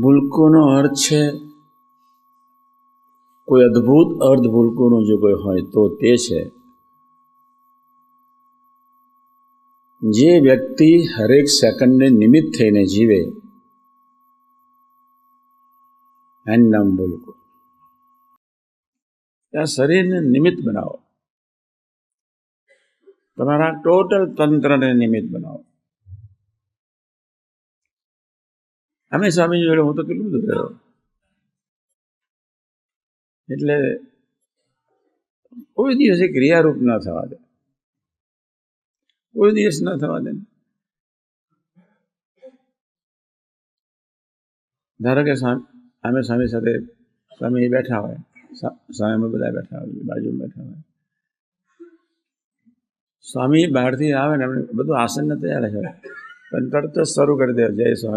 ભૂલકોનો અર્થ છે, કોઈ અદ્ભુત અર્થ ભૂલકોનો જો કોઈ હોય તો તે છે જે વ્યક્તિ હરેક સેકન્ડને નિમિત્ત થઈને જીવે એનું નામ ભૂલકો. ત્યાં શરીરને નિમિત્ત બનાવો, તમારા ટોટલ તંત્રને નિમિત્ત બનાવો. અમે સ્વામીજી જોડે હું તો કેટલું બધું કર્યો, એટલે કોઈ દિવસે ક્રિયારૂપ ના થવા દે, કોઈ દિવસ ના થવા દે. ધારો કે અમે સ્વામી સાથે સ્વામી બેઠા હોય, સ્વામી અમે બધા બેઠા હોય, બાજુમાં બેઠા હોય, સ્વામી બહારથી આવે ને બધું આસન તૈયાર હોય પણ તરત જ શરૂ કરી દે જય સ્વામી.